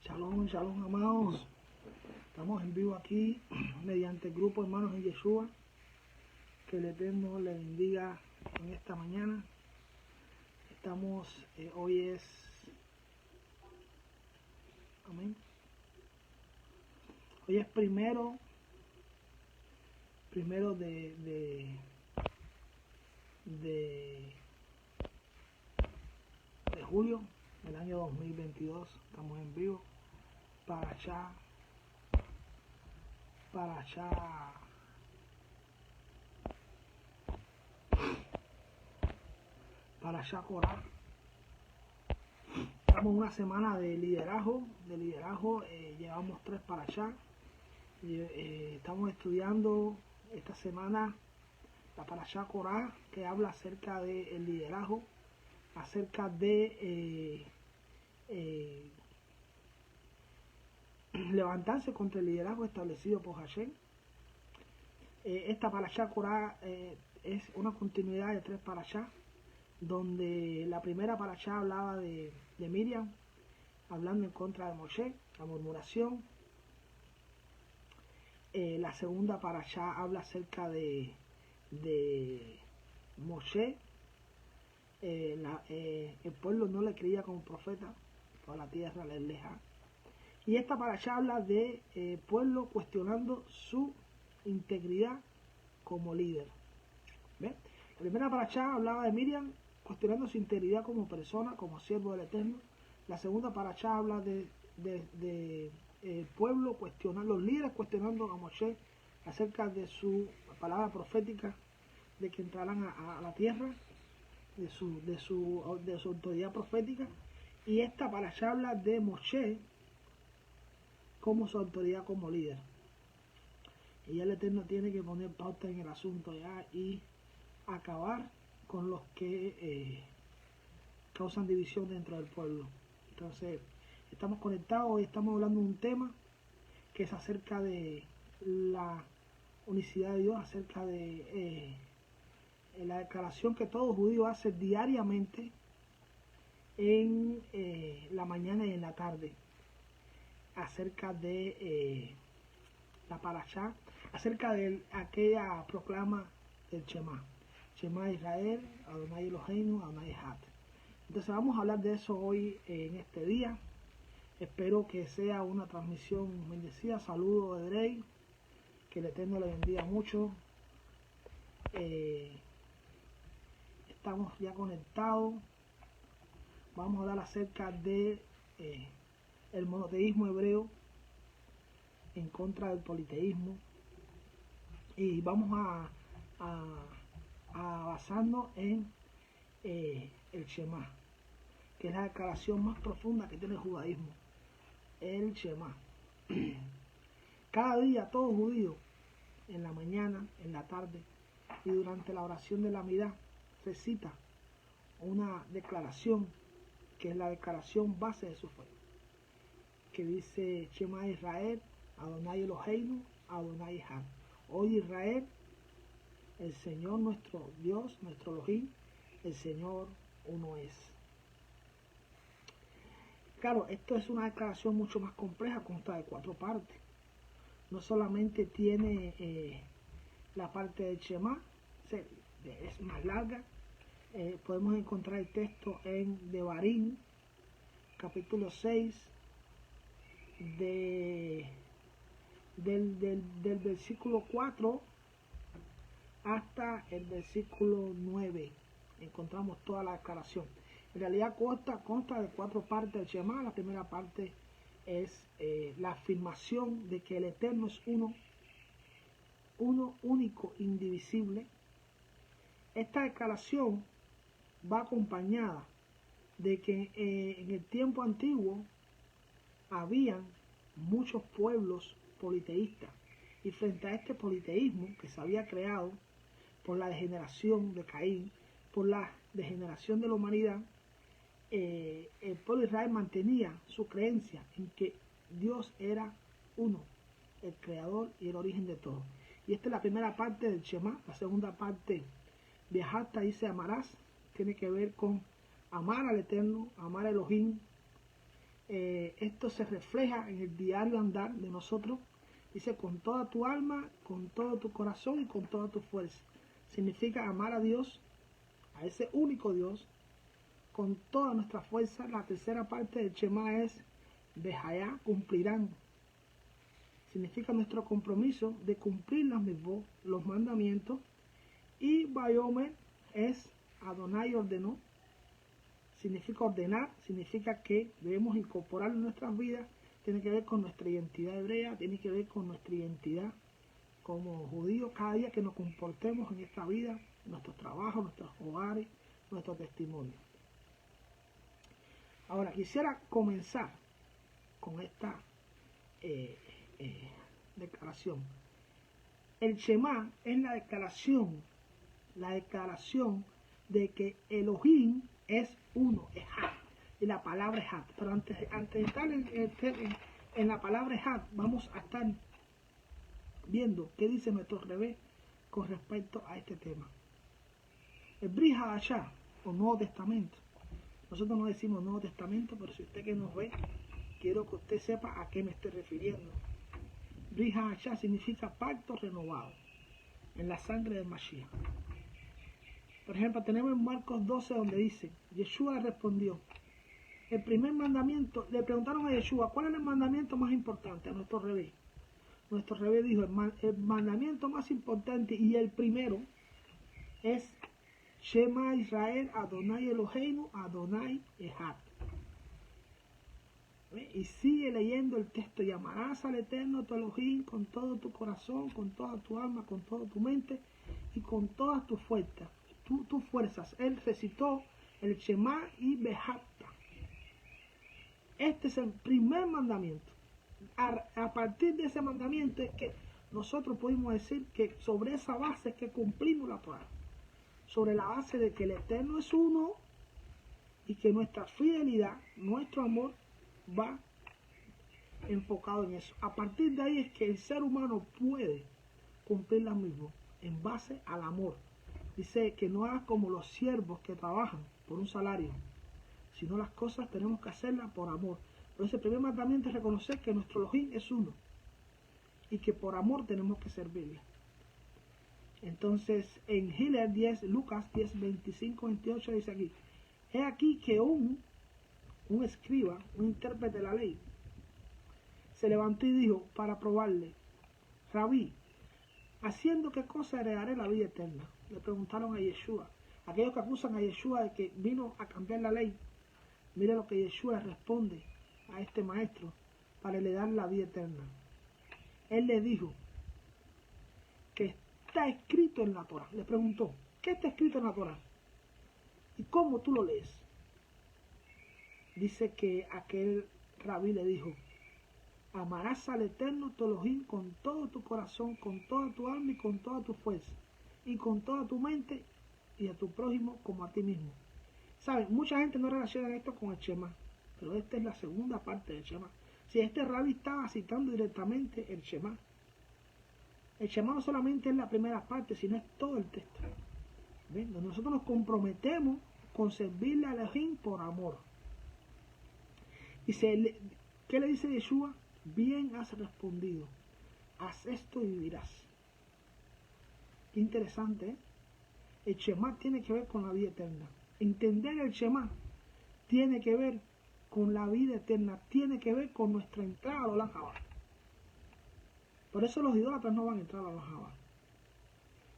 Shalom, shalom, amados. Estamos en vivo aquí mediante el grupo Hermanos en Yeshua. Que el Eterno le bendiga en esta mañana. Estamos, hoy es, amén. Hoy es primero de julio del año 2022. Estamos en vivo para allá Corá. Estamos en una semana de liderazgo, llevamos 3 para allá. Estamos estudiando esta semana la Parashá Corá, que habla acerca del liderazgo, acerca de levantarse contra el liderazgo establecido por Hashem. Esta Parashá Corá es una continuidad de 3 Parashá, donde la primera Parashá hablaba de Miriam, hablando en contra de Moshe, la murmuración. La segunda Parashá habla acerca de Moshe. El pueblo no le creía como profeta, toda la tierra le aleja. Y esta Parashá habla de pueblo cuestionando su integridad como líder. ¿Ve? La primera Parashá hablaba de Miriam cuestionando su integridad como persona, como siervo del Eterno. La segunda Parashá habla de pueblo cuestionando, los líderes cuestionando a Moshe acerca de su palabra profética de que entrarán a la tierra, de su autoridad profética. Y esta Parashá habla de Moshe como su autoridad como líder. Y ya el Eterno tiene que poner pauta en el asunto ya y acabar con los que causan división dentro del pueblo. Entonces, estamos conectados y estamos hablando de un tema que es acerca de la unicidad de Dios, acerca de la declaración que todo judío hace diariamente en la mañana y en la tarde, acerca de la Parashá, acerca de aquella proclama del Shema Israel, Adonai Eloheinu, Adonai Echad. Entonces vamos a hablar de eso hoy en este día. Espero que sea una transmisión bendecida. Saludos de Drey, que el Eterno le bendiga mucho. Estamos ya conectados. Vamos a hablar acerca de el monoteísmo hebreo en contra del politeísmo, y vamos a basarnos en el Shema, que es la declaración más profunda que tiene el judaísmo, el Shema. Cada día todo judío, en la mañana, en la tarde y durante la oración de la Amidá, recita una declaración que es la declaración base de su fe, que dice: Shema Israel, Adonai Eloheinu, Adonai Echad. Oye Israel, el Señor nuestro Dios, nuestro Elohim, el Señor uno es. Claro, esto es una declaración mucho más compleja, consta de 4 partes. No solamente tiene la parte del Shema, es más larga. Podemos encontrar el texto en Devarim, capítulo 6, del versículo 4 hasta el versículo 9. Encontramos toda la declaración. En realidad consta de 4 partes del Shema. La primera parte es la afirmación de que el Eterno es uno único, indivisible. Esta declaración va acompañada de que en el tiempo antiguo habían muchos pueblos politeístas, y frente a este politeísmo que se había creado por la degeneración de Caín, por la degeneración de la humanidad, el pueblo de Israel mantenía su creencia en que Dios era uno, el creador y el origen de todo. Y esta es la primera parte del Shema. La segunda parte, Viajata, dice amarás, tiene que ver con amar al Eterno, amar a Elohim, Esto se refleja en el diario andar de nosotros. Dice, con toda tu alma, con todo tu corazón y con toda tu fuerza. Significa amar a Dios, a ese único Dios, con toda nuestra fuerza. La tercera parte del Shema es, Behayá, cumplirán. Significa nuestro compromiso de cumplir los mandamientos. Y Bayomer es, Adonai ordenó. Significa ordenar, significa que debemos incorporar en nuestras vidas. Tiene que ver con nuestra identidad hebrea, tiene que ver con nuestra identidad como judíos. Cada día que nos comportemos en esta vida, nuestros trabajos, nuestros hogares, nuestro testimonio. Ahora, quisiera comenzar con esta declaración. El Shema es la declaración de que Elohim es uno, es Had, y la palabra es Had. Pero antes de estar en la palabra es Had, vamos a estar viendo qué dice nuestro revés con respecto a este tema. El Brit Hadashah, o Nuevo Testamento. Nosotros no decimos Nuevo Testamento, pero si usted que nos ve, quiero que usted sepa a qué me estoy refiriendo. Brit Hadashah significa pacto renovado en la sangre del Mashiach. Por ejemplo, tenemos en Marcos 12 donde dice, Yeshua respondió, el primer mandamiento, le preguntaron a Yeshua, ¿cuál es el mandamiento más importante? A nuestro revés. Nuestro revés dijo, el mandamiento más importante y el primero es Shema Israel, Adonai Eloheinu, Adonai Echad. Y sigue leyendo el texto, y amarás al Eterno tu Elohim con todo tu corazón, con toda tu alma, con toda tu mente y con todas tus fuerzas. Tus fuerzas. Él recitó el Shema y Behatta. Este es el primer mandamiento. A partir de ese mandamiento es que nosotros podemos decir que sobre esa base es que cumplimos la Torah. Sobre la base de que el Eterno es uno y que nuestra fidelidad, nuestro amor va enfocado en eso. A partir de ahí es que el ser humano puede cumplir la misma en base al amor. Dice que no hagas como los siervos que trabajan por un salario, sino las cosas tenemos que hacerlas por amor. Por eso el primer mandamiento es reconocer que nuestro Elohim es uno y que por amor tenemos que servirle. Entonces en Hillel 10, Lucas 10, 25, 28 dice aquí, he aquí que un escriba, un intérprete de la ley, se levantó y dijo para probarle, Rabí, ¿haciendo qué cosa heredaré la vida eterna? Le preguntaron a Yeshua. Aquellos que acusan a Yeshua de que vino a cambiar la ley, mire lo que Yeshua responde a este maestro para heredar la vida eterna. Él le dijo que está escrito en la Torah. Le preguntó, ¿qué está escrito en la Torah? ¿Y cómo tú lo lees? Dice que aquel rabí le dijo, amarás al Eterno tu Elohim con todo tu corazón, con toda tu alma y con toda tu fuerza, y con toda tu mente, y a tu prójimo como a ti mismo. ¿Saben? Mucha gente no relaciona esto con el Shema, pero esta es la segunda parte del Shema. Si este rabí estaba citando directamente el Shema. El Shema no solamente es la primera parte, sino es todo el texto. ¿Ven? Nosotros nos comprometemos con servirle a Elohim por amor. Dice, ¿qué le dice Yeshua? Bien has respondido, haz esto y vivirás. Qué interesante, ¿eh? El Shema tiene que ver con la vida eterna. Entender el Shema tiene que ver con la vida eterna, tiene que ver con nuestra entrada a Olam Haba. Por eso los idólatras no van a entrar a Olam Haba.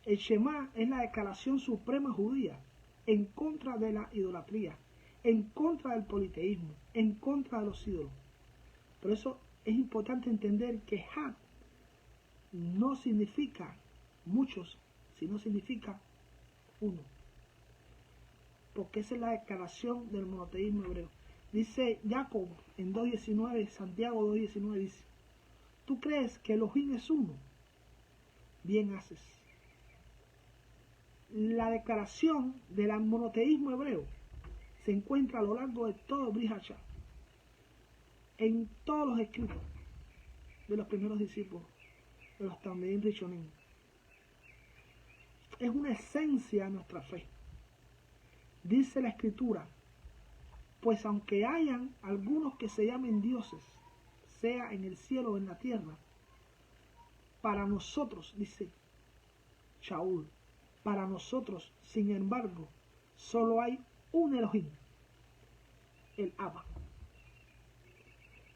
El Shema es la declaración suprema judía en contra de la idolatría, en contra del politeísmo, en contra de los ídolos. Por eso es importante entender que Had no significa muchos, sino significa uno. Porque esa es la declaración del monoteísmo hebreo. Dice Jacob en 2.19, Santiago 2.19 dice, ¿tú crees que Elohim es uno? Bien haces. La declaración del monoteísmo hebreo se encuentra a lo largo de todo Brit Hadashah, en todos los escritos de los primeros discípulos, de los Talmidim Rishonim. Es una esencia de nuestra fe. Dice la Escritura Pues aunque hayan algunos que se llamen dioses, sea en el cielo o en la tierra, para nosotros, dice Shaul, para nosotros, sin embargo, solo hay un Elohim, el Abba,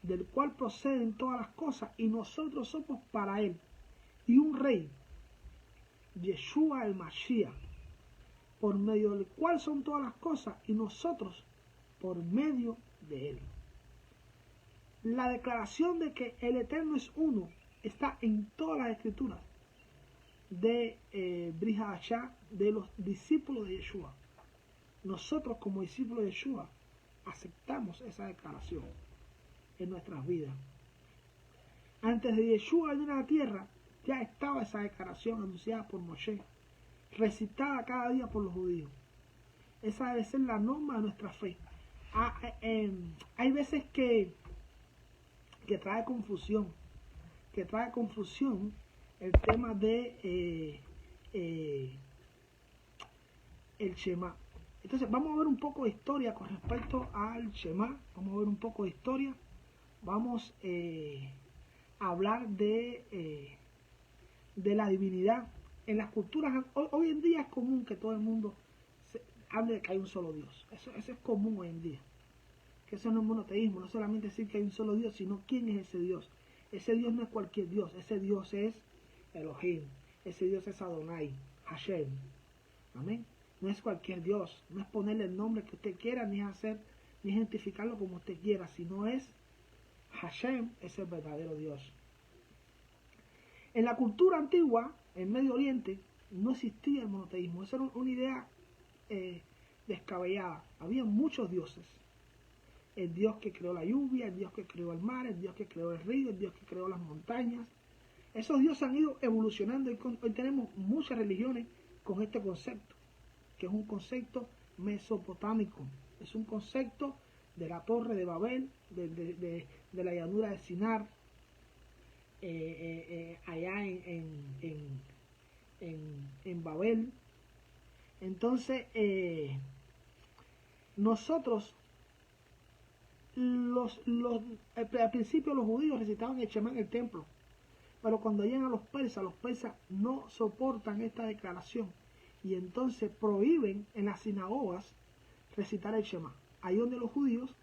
del cual proceden todas las cosas, y nosotros somos para él, y un rey, Yeshua el Mashiach, por medio del cual son todas las cosas, y nosotros por medio de él. La declaración de que el Eterno es uno está en todas las escrituras de Brit Hadashah, de los discípulos de Yeshua. Nosotros como discípulos de Yeshua aceptamos esa declaración en nuestras vidas. Antes de Yeshua venir a la tierra, ya estaba esa declaración anunciada por Moshe, recitada cada día por los judíos. Esa debe ser la norma de nuestra fe. Hay veces que trae confusión, el tema de el Shema. Entonces vamos a ver un poco de historia con respecto al Shema. Vamos a ver un poco de historia. Vamos a hablar de la divinidad. En las culturas, hoy en día es común que todo el mundo hable de que hay un solo Dios. Eso es común hoy en día. Que eso no es monoteísmo, no solamente decir que hay un solo Dios, sino quién es ese Dios. Ese Dios no es cualquier Dios, ese Dios es Elohim, ese Dios es Adonai, Hashem. Amén. No es cualquier Dios, no es ponerle el nombre que usted quiera, ni identificarlo como usted quiera, sino es Hashem, es el verdadero Dios. En la cultura antigua, en Medio Oriente, no existía el monoteísmo. Esa era una idea descabellada. Había muchos dioses. El Dios que creó la lluvia, el Dios que creó el mar, el Dios que creó el río, el Dios que creó las montañas. Esos dioses han ido evolucionando y hoy tenemos muchas religiones con este concepto, que es un concepto mesopotámico. Es un concepto de la torre de Babel, de la llanura de Sinar, allá en Babel. Entonces, nosotros, al principio los judíos recitaban el Shema en el templo, pero cuando llegan a los persas no soportan esta declaración y entonces prohíben en las sinagogas recitar el Shema. Ahí donde los judíos,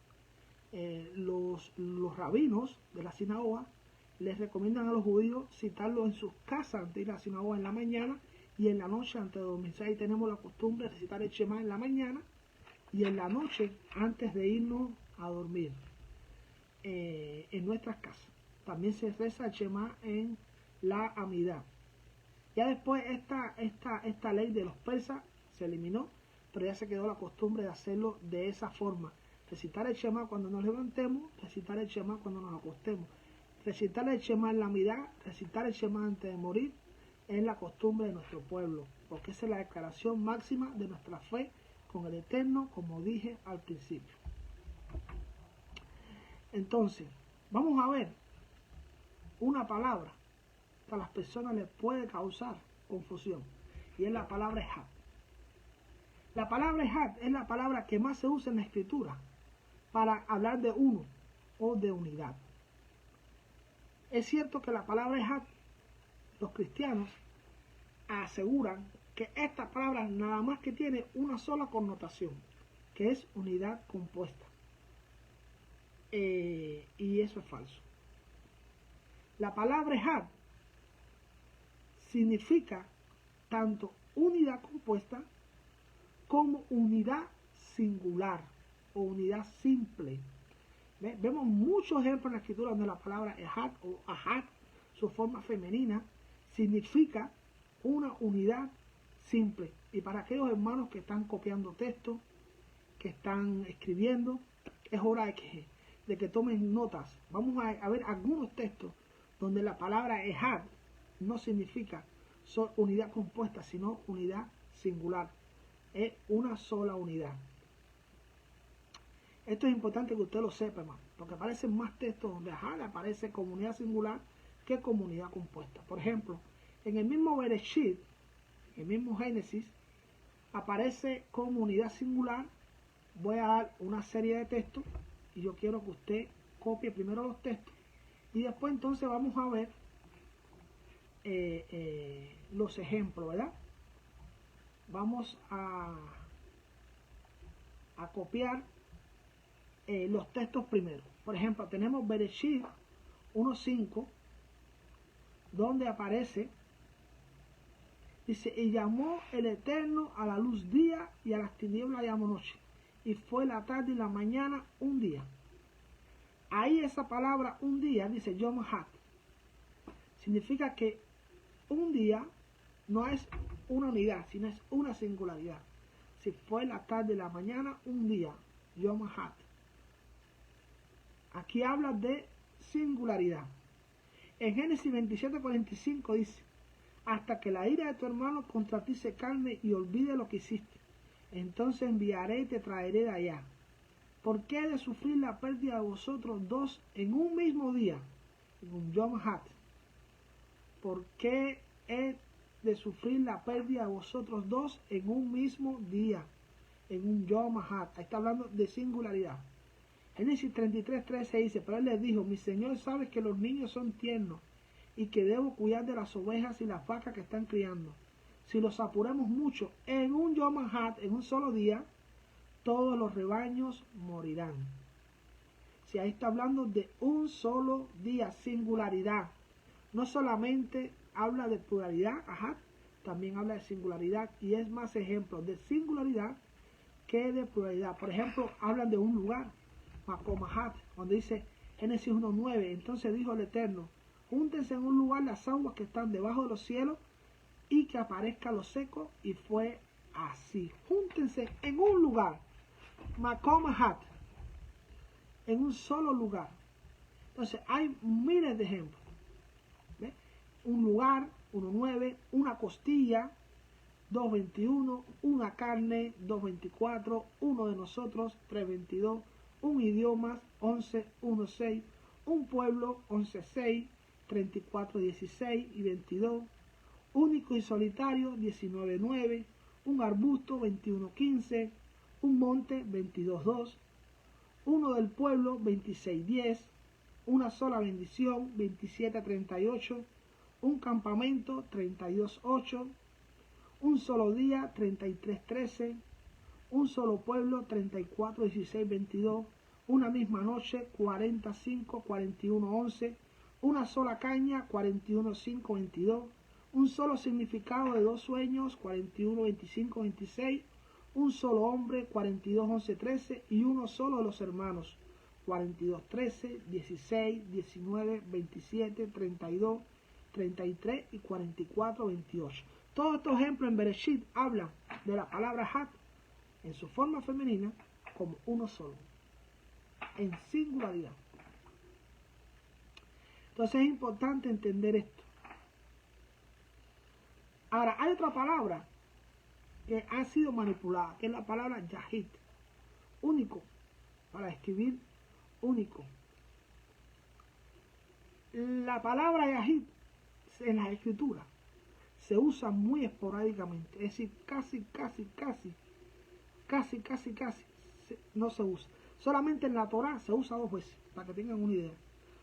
los rabinos de la sinagoga, les recomiendan a los judíos citarlo en sus casas antes de ir a la sinagoga en la mañana y en la noche antes de dormir. Ahí tenemos la costumbre de recitar el Shema en la mañana y en la noche antes de irnos a dormir en nuestras casas. También se reza el Shema en la Amidá. Ya después esta ley de los persas se eliminó, pero ya se quedó la costumbre de hacerlo de esa forma. Recitar el Shema cuando nos levantemos, recitar el Shema cuando nos acostemos. Recitar el Shema en la Amidá, recitar el Shema antes de morir, es la costumbre de nuestro pueblo, porque esa es la declaración máxima de nuestra fe con el Eterno, como dije al principio. Entonces, vamos a ver una palabra que a las personas les puede causar confusión, y es la palabra Ejad. La palabra Ejad es la palabra que más se usa en la Escritura para hablar de uno o de unidad. Es cierto que la palabra Ejad, los cristianos aseguran que esta palabra nada más que tiene una sola connotación, que es unidad compuesta. Y eso es falso. La palabra Ejad significa tanto unidad compuesta como unidad singular o unidad simple. Vemos muchos ejemplos en la Escritura donde la palabra Ejad o Ahad, su forma femenina, significa una unidad simple. Y para aquellos hermanos que están copiando textos, que están escribiendo, es hora de que tomen notas. Vamos a ver algunos textos donde la palabra Ejad no significa unidad compuesta, sino unidad singular. Es una sola unidad. Esto es importante que usted lo sepa, hermano, porque aparecen más textos donde Ejad aparece como unidad singular que como unidad compuesta. Por ejemplo, en el mismo Bereshit, el mismo Génesis, aparece como unidad singular voy a dar una serie de textos y yo quiero que usted copie primero los textos y después entonces vamos a ver los ejemplos, ¿verdad? Vamos a copiar los textos primero. Por ejemplo, tenemos Bereshit 1:5, donde aparece, dice, y llamó el Eterno a la luz día y a las tinieblas llamó noche, y fue la tarde y la mañana un día. Ahí esa palabra un día dice Yom Had. Significa que un día no es una unidad, sino es una singularidad. Si fue la tarde y la mañana, un día, Yom Had. Aquí habla de singularidad. En Génesis 27:45 dice, hasta que la ira de tu hermano contra ti se calme y olvide lo que hiciste. Entonces enviaré y te traeré de allá. ¿Por qué he de sufrir la pérdida de vosotros dos en un mismo día? En un Yom Had. ¿Por qué he de sufrir la pérdida de vosotros dos en un mismo día? En un Yom Had. Ahí está hablando de singularidad. Génesis 33:13 dice, pero él les dijo, mi señor sabe que los niños son tiernos y que debo cuidar de las ovejas y las vacas que están criando. Si los apuramos mucho, en un Yom Had, en un solo día, todos los rebaños morirán. Si ahí está hablando de un solo día, singularidad. No solamente habla de pluralidad, también habla de singularidad y es más ejemplo de singularidad que de pluralidad. Por ejemplo, hablan de un lugar, Makom Had, donde dice Génesis 1:9, entonces dijo el Eterno, júntense en un lugar las aguas que están debajo de los cielos y que aparezca lo seco, y fue así. Júntense en un lugar, Makom Had, en un solo lugar. Entonces hay miles de ejemplos. ¿Ve? Un lugar, 1:9, una costilla, 2:21, una carne, 2:24, uno de nosotros, 3:22, un idioma, 11:1:6, un pueblo, 11:6, 34:16 y 22, único y solitario, 19:9, un arbusto, 21:15, un monte, 22:2, uno del pueblo, 26:10, una sola bendición, 27:38, un campamento, 32:8, un solo día, 33:13, un solo pueblo, 34:16-22, una misma noche, 45:41-11, una sola caña, 41:5-22, un solo significado de dos sueños, 41:25-26, un solo hombre, 42:11-13, y uno solo de los hermanos, 42:13, 16, 19, 27, 32, 33 y 44:28. Todos estos ejemplos en Bereshit hablan de la palabra Had en su forma femenina como uno solo, en singularidad. Entonces es importante entender esto. Ahora, hay otra palabra que ha sido manipulada, que es la palabra Yahid, único, para escribir único. La palabra Yahid en las escrituras se usa muy esporádicamente, es decir, casi no se usa. Solamente en la Torá se usa 2 veces, para que tengan una idea.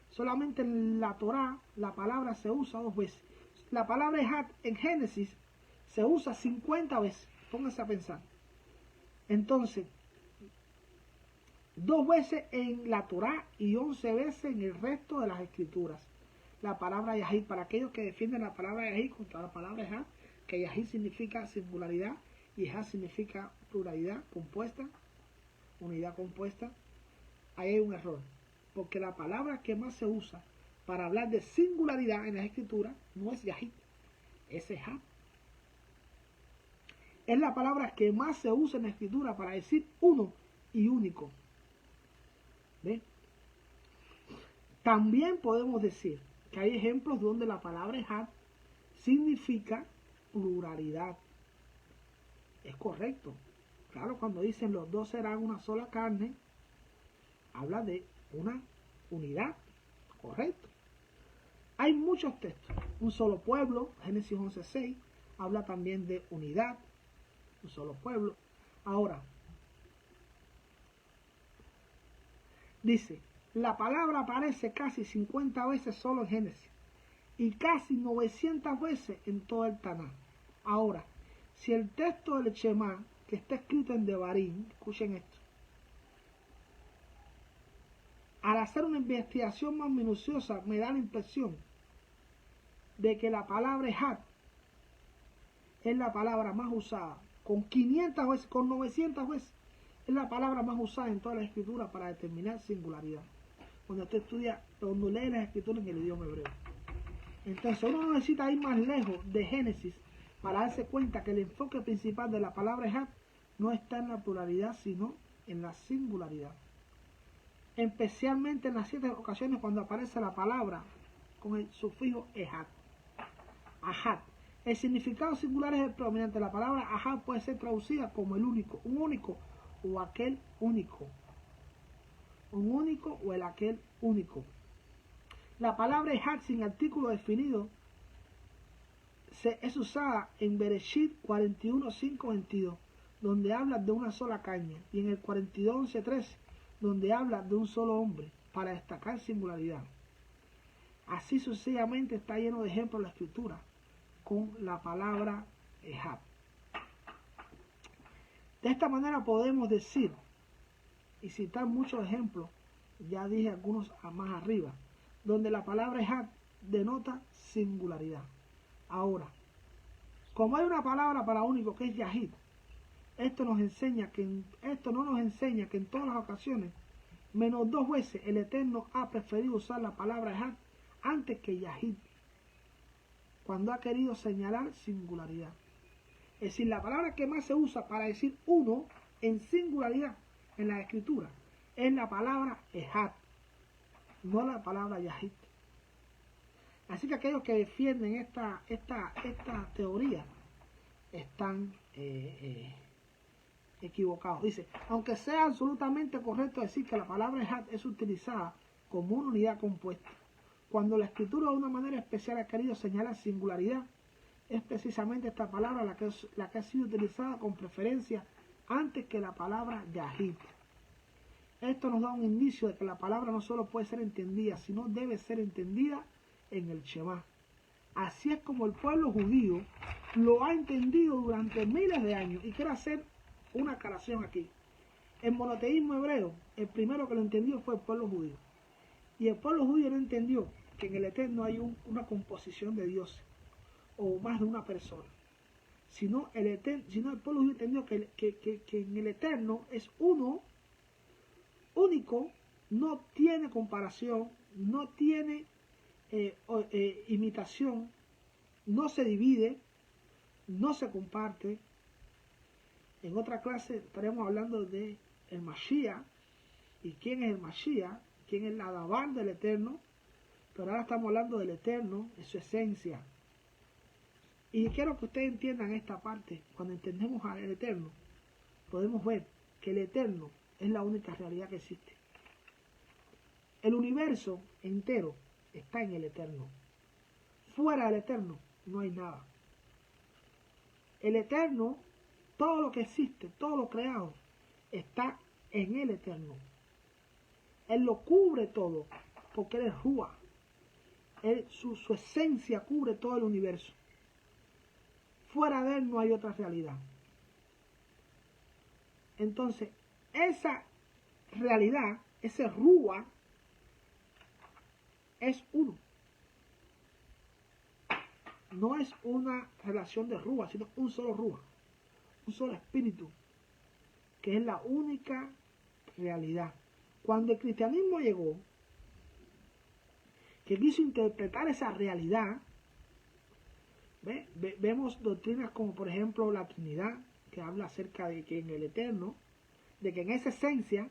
Solamente en la Torá la palabra se usa 2 veces. La palabra Had en Génesis se usa 50 veces, pónganse a pensar. Entonces, 2 veces en la Torá y 11 veces en el resto de las escrituras. La palabra Yahid, para aquellos que defienden la palabra Yahid contra la palabra Had, que Yahid significa singularidad y Had significa pluralidad compuesta, unidad compuesta, ahí hay un error, porque la palabra que más se usa para hablar de singularidad en las escrituras no es Yahid, es Had. Es la palabra que más se usa en la escritura para decir uno y único. ¿Ve? También podemos decir que hay ejemplos donde la palabra Had significa pluralidad. Es correcto. Claro, cuando dicen los dos serán una sola carne, habla de una unidad. Correcto. Hay muchos textos. Un solo pueblo, Génesis 11:6, habla también de unidad, un solo pueblo. Ahora, Dice, la palabra aparece casi 50 veces solo en Génesis y casi 900 veces en todo el Tanaj. Ahora, si el texto del Shema, que está escrito en Devarim, escuchen esto, al hacer una investigación más minuciosa me da la impresión de que la palabra Ejad es la palabra más usada, con 500 veces, con 900 veces, es la palabra más usada en toda la escritura para determinar singularidad. Cuando usted estudia, cuando lee las escrituras en el idioma hebreo. Entonces uno no necesita ir más lejos de Génesis para darse cuenta que el enfoque principal de la palabra Ejad no está en la pluralidad, sino en la singularidad. Especialmente en las 7 ocasiones cuando aparece la palabra con el sufijo Ejad. Ahad. El significado singular es el predominante. La palabra Ahad puede ser traducida como el único, un único o aquel único. Un único o el aquel único. La palabra Ejad sin artículo definido es usada en Bereshit 41:5-22, donde habla de una sola caña, y en el 42:11-13, donde habla de un solo hombre, para destacar singularidad. Así sucesivamente está lleno de ejemplos la escritura con la palabra Ejad. De esta manera podemos decir y citar muchos ejemplos, ya dije algunos más arriba, donde la palabra Ejad denota singularidad. Ahora, como hay una palabra para único que es Yahid, esto no nos enseña que en todas las ocasiones, menos 2 veces, el Eterno ha preferido usar la palabra Ejad antes que Yahid, cuando ha querido señalar singularidad. Es decir, la palabra que más se usa para decir uno en singularidad en la escritura es la palabra Ejad, no la palabra Yahid. Así que aquellos que defienden esta teoría están equivocados. Dice, aunque sea absolutamente correcto decir que la palabra Ejad es utilizada como una unidad compuesta, cuando la escritura de una manera especial ha querido señalar singularidad, es precisamente esta palabra la que ha sido utilizada con preferencia antes que la palabra Yahid. Esto nos da un indicio de que la palabra no solo puede ser entendida, sino debe ser entendida en el Shema. Así es como el pueblo judío lo ha entendido durante miles de años. Y quiero hacer una aclaración aquí. El monoteísmo hebreo, el primero que lo entendió fue el pueblo judío. Y el pueblo judío no entendió que en el Eterno hay una composición de dioses, o más de una persona. Sino el pueblo judío entendió que en el Eterno es uno, único, no tiene comparación, no tiene imitación, no se divide, no se comparte. En otra clase estaremos hablando de el Mashiach y quién es el Mashiach, quién es la Dabar del Eterno, pero ahora estamos hablando del Eterno, de su esencia. Y quiero que ustedes entiendan esta parte. Cuando entendemos al Eterno, podemos ver que el Eterno es la única realidad que existe. El universo entero está en el Eterno. Fuera del Eterno no hay nada. El Eterno, todo lo que existe, todo lo creado, está en el Eterno. Él lo cubre todo, porque Él es Ruach. Su esencia cubre todo el universo. Fuera de Él no hay otra realidad. Entonces, esa realidad, ese Ruach, es uno. No es una relación de Ruach, sino un solo Ruach, un solo espíritu, que es la única realidad. Cuando el cristianismo llegó, que quiso interpretar esa realidad, vemos doctrinas como por ejemplo la Trinidad, que habla acerca de que en el Eterno, de que en esa esencia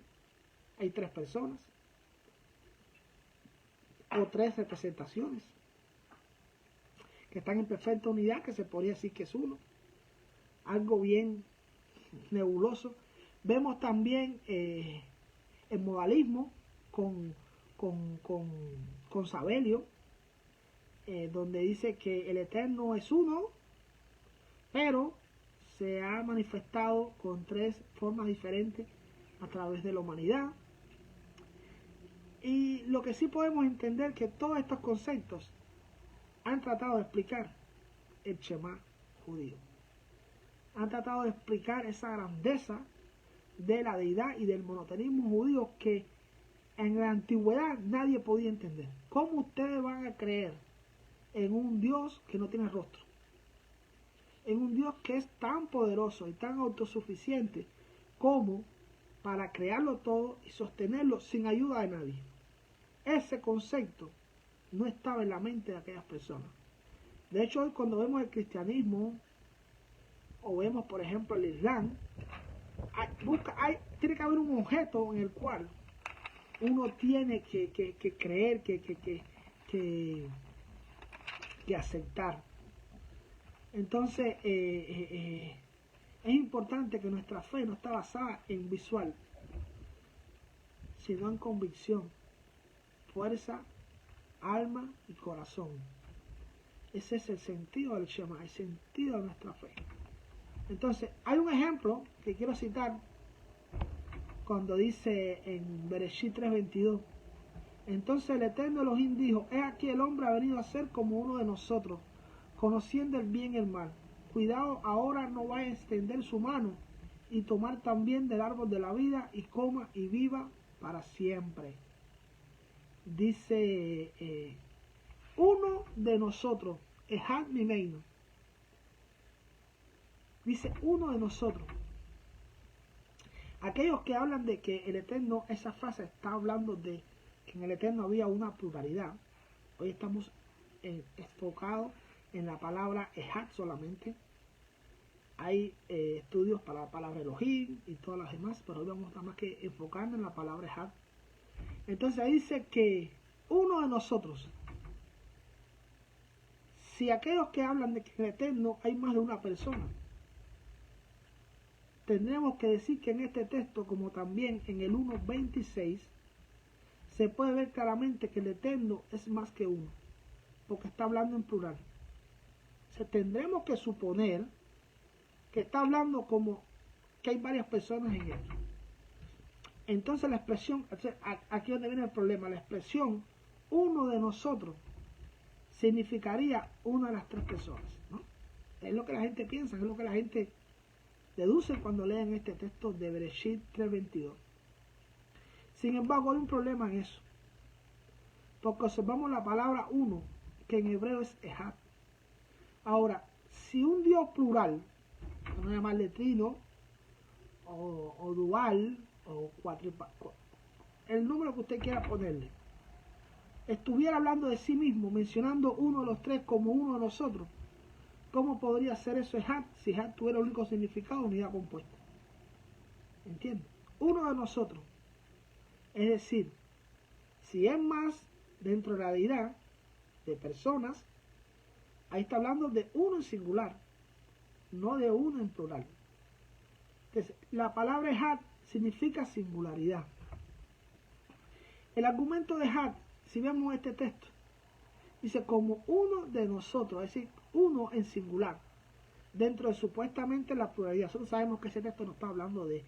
hay 3 personas, o 3 representaciones, que están en perfecta unidad, que se podría decir que es uno, algo bien nebuloso. Vemos también el modalismo con Sabelio, donde dice que el Eterno es uno, pero se ha manifestado con 3 formas diferentes a través de la humanidad. Y lo que sí podemos entender que todos estos conceptos han tratado de explicar el Shema judío. Han tratado de explicar esa grandeza de la deidad y del monoteísmo judío que en la antigüedad nadie podía entender. ¿Cómo ustedes van a creer en un Dios que no tiene rostro? En un Dios que es tan poderoso y tan autosuficiente como para crearlo todo y sostenerlo sin ayuda de nadie. Ese concepto no estaba en la mente de aquellas personas. De hecho, hoy cuando vemos el cristianismo o vemos, por ejemplo, el Islam, tiene que haber un objeto en el cual uno tiene que creer, que aceptar. Entonces, es importante que nuestra fe no está basada en visual, sino en convicción, fuerza, alma y corazón. Ese es el sentido del Shema, el sentido de nuestra fe. Entonces, hay un ejemplo que quiero citar cuando dice en Bereshit 3:22. Entonces el Eterno Elohim dijo: he aquí el hombre ha venido a ser como uno de nosotros, conociendo el bien y el mal. Cuidado, ahora no vaya a extender su mano y tomar también del árbol de la vida y coma y viva para siempre. Dice uno de nosotros, Ejad Mimeino. Dice uno de nosotros. Aquellos que hablan de que el Eterno, esa frase está hablando de que en el Eterno había una pluralidad. Hoy estamos enfocados en la palabra Ejad solamente. Hay estudios para la palabra Elohim y todas las demás, pero hoy vamos nada más que enfocando en la palabra Ejad. Entonces ahí dice que uno de nosotros, si aquellos que hablan de que en el Eterno hay más de una persona, tendremos que decir que en este texto, como también en el 1:26, se puede ver claramente que el Eterno es más que uno, porque está hablando en plural. O sea, tendremos que suponer que está hablando como que hay varias personas en él. Entonces la expresión, aquí es donde viene el problema, la expresión uno de nosotros significaría una de las tres personas, ¿no? Es lo que la gente piensa, es lo que la gente deduce cuando leen este texto de Bereshit 3:22. Sin embargo, hay un problema en eso, porque observamos la palabra uno, que en hebreo es Ejad. Ahora, si un Dios plural, vamos a llamarle trino, o dual, o el número que usted quiera ponerle, estuviera hablando de sí mismo, mencionando uno de los tres como uno de nosotros, ¿cómo podría ser eso Ejad si Ejad tuviera el único significado de unidad compuesta? ¿Entiendes? Uno de nosotros. Es decir, si es más dentro de la deidad de personas, ahí está hablando de uno en singular, no de uno en plural. Entonces, la palabra Ejad significa singularidad. El argumento de Ejad, si vemos este texto, dice como uno de nosotros, es decir, uno en singular, dentro de supuestamente la pluralidad. Nosotros sabemos que ese texto no está hablando de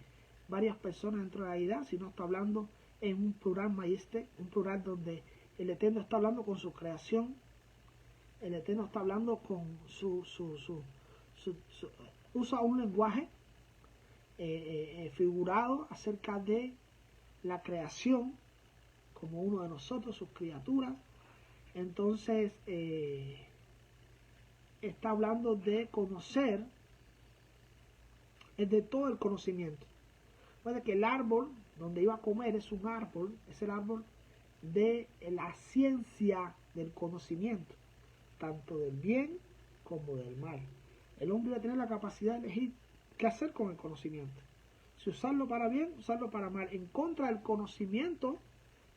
varias personas dentro de la deidad, sino está hablando en un plural maestre, un plural donde el Eterno está hablando con su creación, el Eterno está hablando con usa un lenguaje figurado acerca de la creación como uno de nosotros, sus criaturas. Entonces está hablando de conocer, es de todo el conocimiento. Puede que el árbol donde iba a comer es un árbol, es el árbol de la ciencia del conocimiento, tanto del bien como del mal. El hombre va a tener la capacidad de elegir qué hacer con el conocimiento. Si usarlo para bien, usarlo para mal, en contra del conocimiento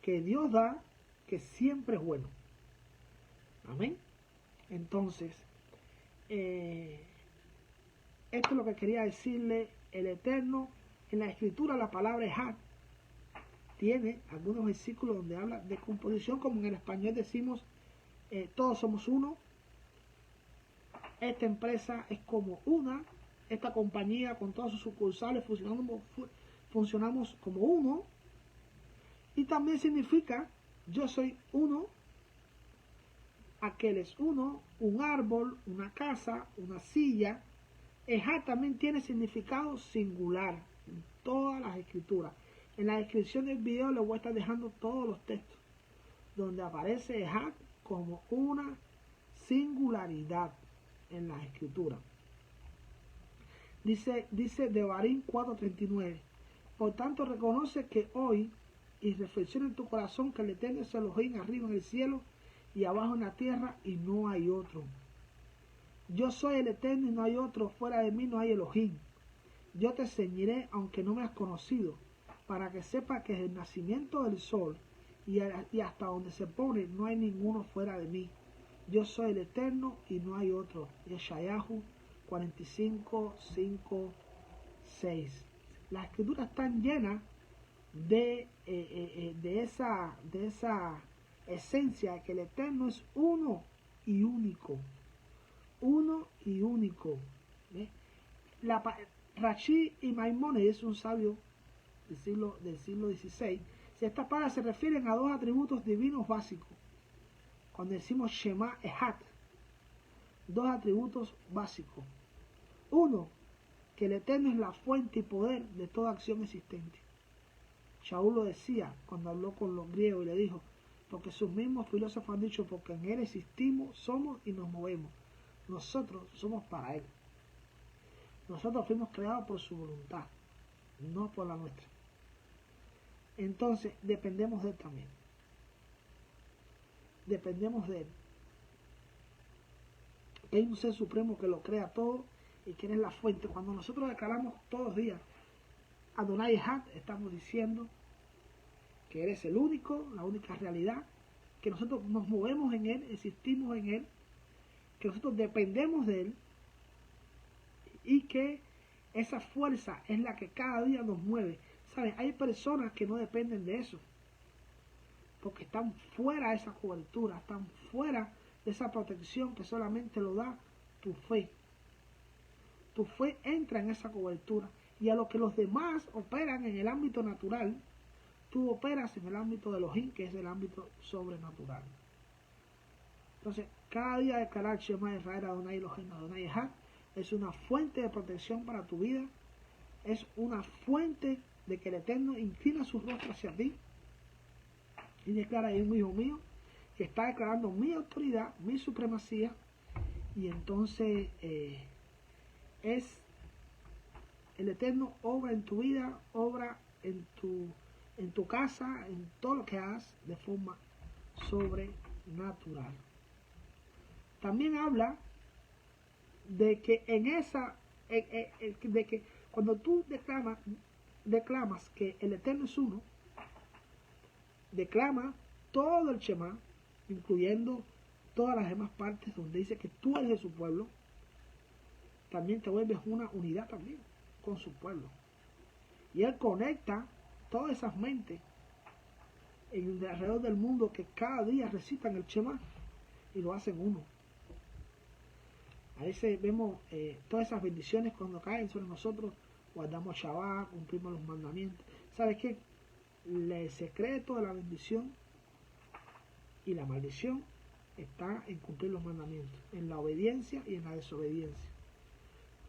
que Dios da, que siempre es bueno. Amén. Entonces, esto es lo que quería decirle el Eterno. En la Escritura la palabra Ejad tiene algunos versículos donde habla de composición, como en el español decimos todos somos uno, esta empresa es como una, esta compañía con todas sus sucursales funcionamos como uno. Y también significa yo soy uno, aquel es uno, un árbol, una casa, una silla. Ejad también tiene significado singular en todas las escrituras. En la descripción del video les voy a estar dejando todos los textos donde aparece Ejad como una singularidad en las escrituras. Dice Devarim 4:39. Por tanto, reconoce que hoy y reflexiona en tu corazón que el Eterno es Elohim arriba en el cielo y abajo en la tierra y no hay otro. Yo soy el Eterno y no hay otro, fuera de mí no hay Elohim. Yo te ceñiré aunque no me has conocido, para que sepas que desde el nacimiento del sol y hasta donde se pone no hay ninguno fuera de mí. Yo soy el Eterno y no hay otro. Yeshayahu 45, 5, 6. Las escrituras están llenas de esa esencia de que el Eterno es uno y único. Uno y único. Rashi y Maimónides, un sabio del siglo XVI, si estas palabras se refieren a dos atributos divinos básicos. Cuando decimos Shema Ejad, dos atributos básicos. Uno, que el Eterno es la fuente y poder de toda acción existente. Shaul lo decía cuando habló con los griegos y le dijo, porque sus mismos filósofos han dicho, porque en Él existimos, somos y nos movemos. Nosotros somos para Él. Nosotros fuimos creados por su voluntad, no por la nuestra. Entonces, dependemos de Él también. Dependemos de Él. Hay un ser supremo que lo crea todo y que Él es la fuente. Cuando nosotros declaramos todos los días Adonai Ejad, estamos diciendo que Él es el único, la única realidad, que nosotros nos movemos en Él, existimos en Él, que nosotros dependemos de Él y que esa fuerza es la que cada día nos mueve. ¿Saben? Hay personas que no dependen de eso, porque están fuera de esa cobertura, están fuera de esa protección que solamente lo da tu fe. Tu fe entra en esa cobertura. Y a lo que los demás operan en el ámbito natural, tú operas en el ámbito de Elohim, que es el ámbito sobrenatural. Entonces, cada día declarar Shema Israel Adonai Elohim Adonai Ejad es una fuente de protección para tu vida, es una fuente de que el Eterno inclina su rostro hacia ti y declara, ahí un hijo mío que está declarando mi autoridad, mi supremacía, y entonces es el Eterno obra en tu vida, obra en tu casa, en todo lo que hagas de forma sobrenatural. También habla de que en esa, de que cuando tú declamas que el Eterno es uno, declama todo el Shema, incluyendo todas las demás partes donde dice que tú eres de su pueblo, también te vuelves una unidad también con su pueblo. Y Él conecta todas esas mentes alrededor del mundo que cada día recitan el Shema y lo hacen uno. A veces vemos todas esas bendiciones cuando caen sobre nosotros, guardamos Shabbat, cumplimos los mandamientos. ¿Sabes qué? El secreto de la bendición y la maldición está en cumplir los mandamientos, en la obediencia y en la desobediencia.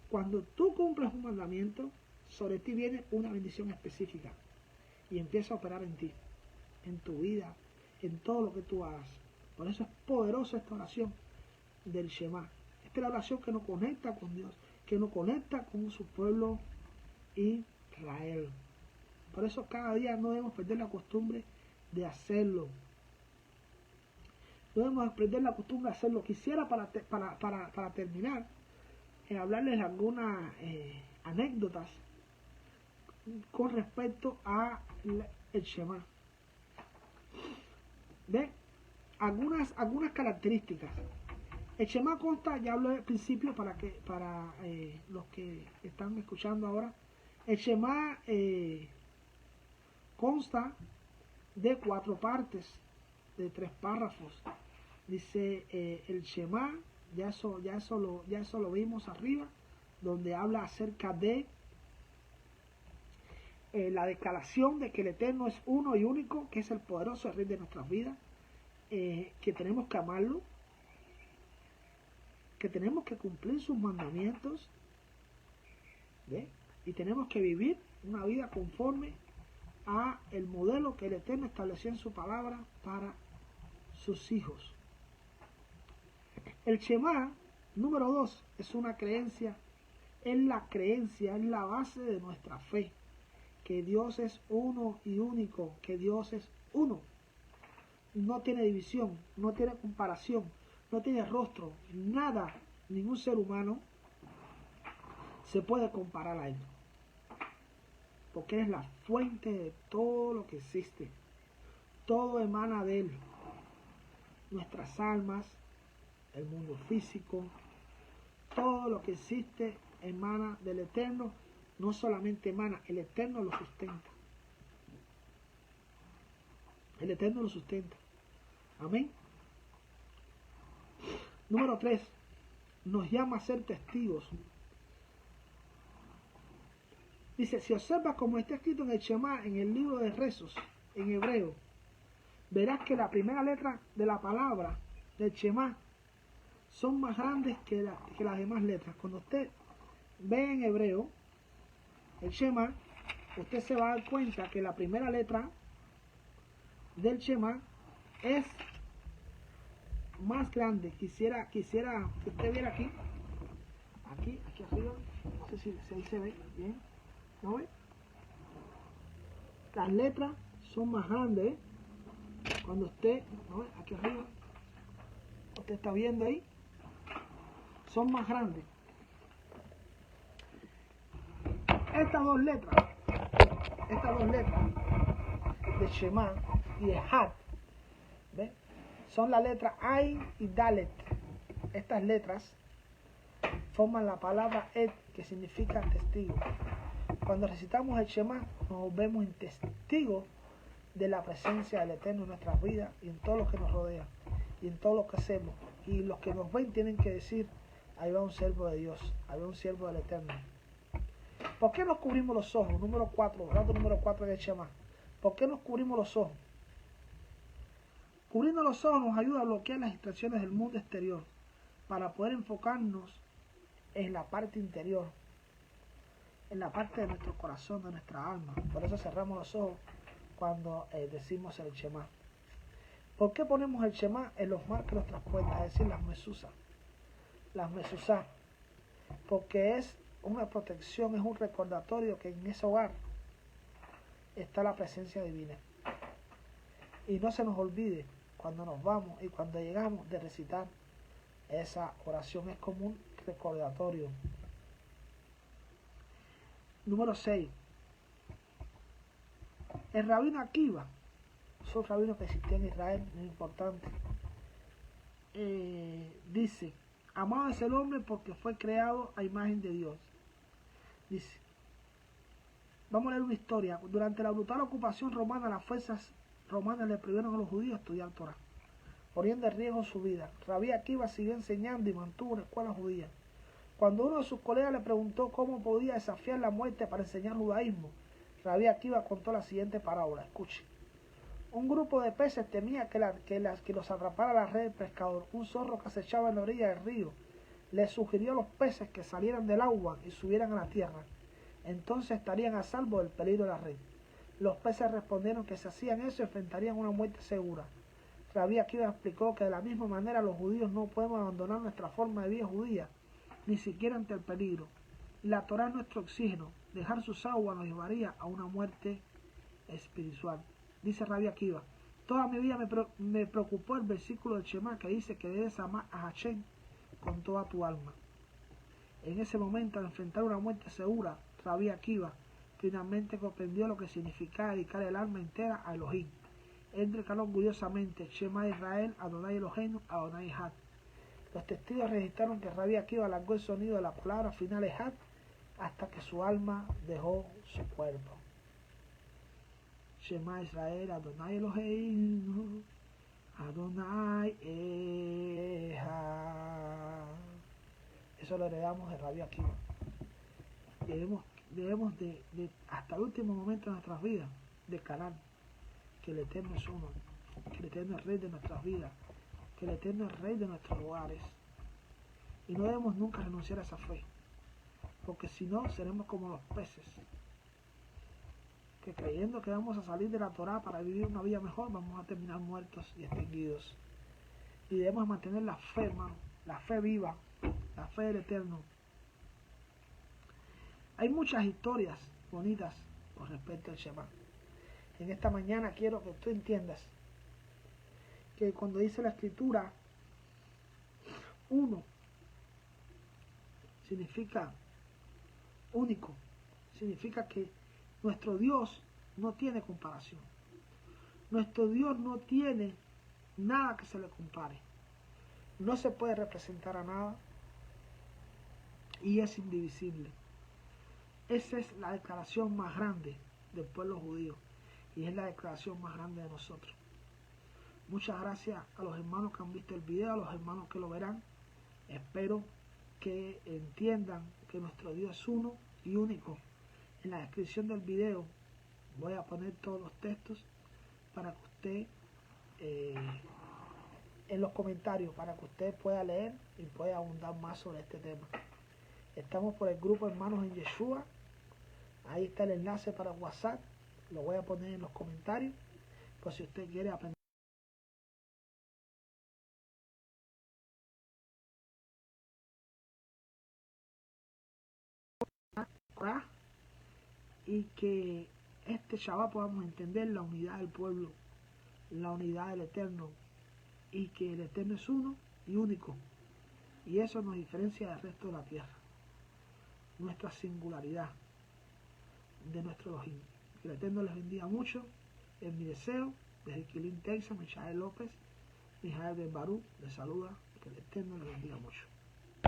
Cuando tú cumples un mandamiento, sobre ti viene una bendición específica y empieza a operar en ti, en tu vida, en todo lo que tú hagas. Por eso es poderosa esta oración del Shema. Esta es la oración que nos conecta con Dios, que nos conecta con su pueblo Israel. Por eso cada día no debemos perder la costumbre de hacerlo. No debemos perder la costumbre de hacerlo. Quisiera para terminar, hablarles algunas anécdotas con respecto a el Shema. ¿Ven? Algunas características. El Shema consta, ya hablé al principio para los que están escuchando ahora, el Shema consta de 4 partes, de 3 párrafos. Dice el Shema, ya eso lo vimos arriba, donde habla acerca de la declaración de que el Eterno es uno y único, que es el poderoso Rey de nuestras vidas, que tenemos que amarlo, que tenemos que cumplir sus mandamientos, ¿ve? Y tenemos que vivir una vida conforme a el modelo que el Eterno estableció en su palabra para sus hijos. El Shema, número 2, es una creencia, es la base de nuestra fe, que Dios es uno y único, que Dios es uno. No tiene división, no tiene comparación, no tiene rostro, nada, ningún ser humano se puede comparar a Él, porque Él es la fuente de todo lo que existe, todo emana de Él, nuestras almas, el mundo físico, todo lo que existe emana del Eterno, no solamente emana, el Eterno lo sustenta. El Eterno lo sustenta. Amén. Número 3. Nos llama a ser testigos. Dice, si observas como está escrito en el Shema, en el libro de rezos, en hebreo, verás que la primera letra de la palabra del Shema son más grandes que las demás letras. Cuando usted ve en hebreo el Shema, usted se va a dar cuenta que la primera letra del Shema es más grande. Quisiera que usted viera aquí arriba, no sé si ahí se ve bien, ¿no ve? Las letras son más grandes, ¿eh? Cuando usted, ¿no ve? Aquí arriba, usted está viendo ahí, son más grandes. Estas dos letras de Shema y de Hat, ¿ve? Son las letras Ain y Dalet. Estas letras forman la palabra Ed, que significa testigo. Cuando recitamos el Shema, nos vemos en testigos de la presencia del Eterno en nuestras vidas y en todo lo que nos rodea y en todo lo que hacemos. Y los que nos ven tienen que decir, ahí va un siervo de Dios, ahí va un siervo del Eterno. ¿Por qué nos cubrimos los ojos? Número 4, dato número 4 del Shema. ¿Por qué nos cubrimos los ojos? Cubriendo los ojos nos ayuda a bloquear las distracciones del mundo exterior para poder enfocarnos en la parte interior, en la parte de nuestro corazón, de nuestra alma. Por eso cerramos los ojos cuando decimos el Shema. ¿Por qué ponemos el Shema en los marcos de nuestras puertas? Es decir, las mesuzas. Las mesuzas. Porque es una protección, es un recordatorio que en ese hogar está la presencia divina. Y no se nos olvide cuando nos vamos y cuando llegamos de recitar esa oración. Es como un recordatorio. Número 6. El rabino Akiva, es un rabino que existía en Israel, muy importante, dice, amado es el hombre porque fue creado a imagen de Dios. Dice, vamos a leer una historia. Durante la brutal ocupación romana, las fuerzas romanas le prohibieron a los judíos estudiar Torah, poniendo en riesgo su vida. Rabí Akiva siguió enseñando y mantuvo una escuela judía. Cuando uno de sus colegas le preguntó cómo podía desafiar la muerte para enseñar judaísmo, Rabí Akiva contó la siguiente parábola. Escuche. Un grupo de peces temía que los atrapara la red del pescador. Un zorro que acechaba en la orilla del río le sugirió a los peces que salieran del agua y subieran a la tierra. Entonces estarían a salvo del peligro de la red. Los peces respondieron que si hacían eso enfrentarían una muerte segura. Rabí Akiva explicó que de la misma manera los judíos no podemos abandonar nuestra forma de vida judía, ni siquiera ante el peligro. La Torah es nuestro oxígeno. Dejar sus aguas nos llevaría a una muerte espiritual. Dice Rabí Akiva, toda mi vida me preocupó el versículo del Shema que dice que debes amar a Hashem con toda tu alma. En ese momento, al enfrentar una muerte segura, Rabí Akiva finalmente comprendió lo que significaba dedicar el alma entera a Elohim. Él declaró orgullosamente, Shema Israel, Adonai Eloheinu, Adonai Echad. Los testigos registraron que Rabí Akiva alargó el sonido de la palabra final Echad hasta que su alma dejó su cuerpo. Shema Israel, Adonai Eloheinu, Adonai Echad. Eso lo heredamos de Rabí Akiva. debemos de hasta el último momento de nuestras vidas, declarar que el Eterno es uno, que el Eterno es Rey de nuestras vidas, que el Eterno es Rey de nuestros hogares. Y no debemos nunca renunciar a esa fe, porque si no, seremos como los peces, que creyendo que vamos a salir de la Torá para vivir una vida mejor, vamos a terminar muertos y extinguidos. Y debemos mantener la fe, hermano, la fe viva, la fe del Eterno. Hay muchas historias bonitas con respecto al Shema. En esta mañana quiero que tú entiendas que cuando dice la Escritura, uno significa único, significa que nuestro Dios no tiene comparación. Nuestro Dios no tiene nada que se le compare. No se puede representar a nada y es indivisible. Esa es la declaración más grande del pueblo judío y es la declaración más grande de nosotros. Muchas gracias a los hermanos que han visto el video, a los hermanos que lo verán. Espero que entiendan que nuestro Dios es uno y único. En la descripción del video voy a poner todos los textos para que usted, en los comentarios, para que usted pueda leer y pueda abundar más sobre este tema. Estamos por el grupo Hermanos en Yeshua. Ahí está el enlace para WhatsApp. Lo voy a poner en los comentarios por si usted quiere aprender. Y que este Shabbat podamos entender la unidad del pueblo, la unidad del Eterno, y que el Eterno es uno y único, y eso nos diferencia del resto de la tierra, nuestra singularidad de nuestro Elohim. Que el Eterno les bendiga mucho, es mi deseo. Desde Quilín, Texas, Michael López, Mijael Ben Barú les saluda, que el Eterno les bendiga mucho.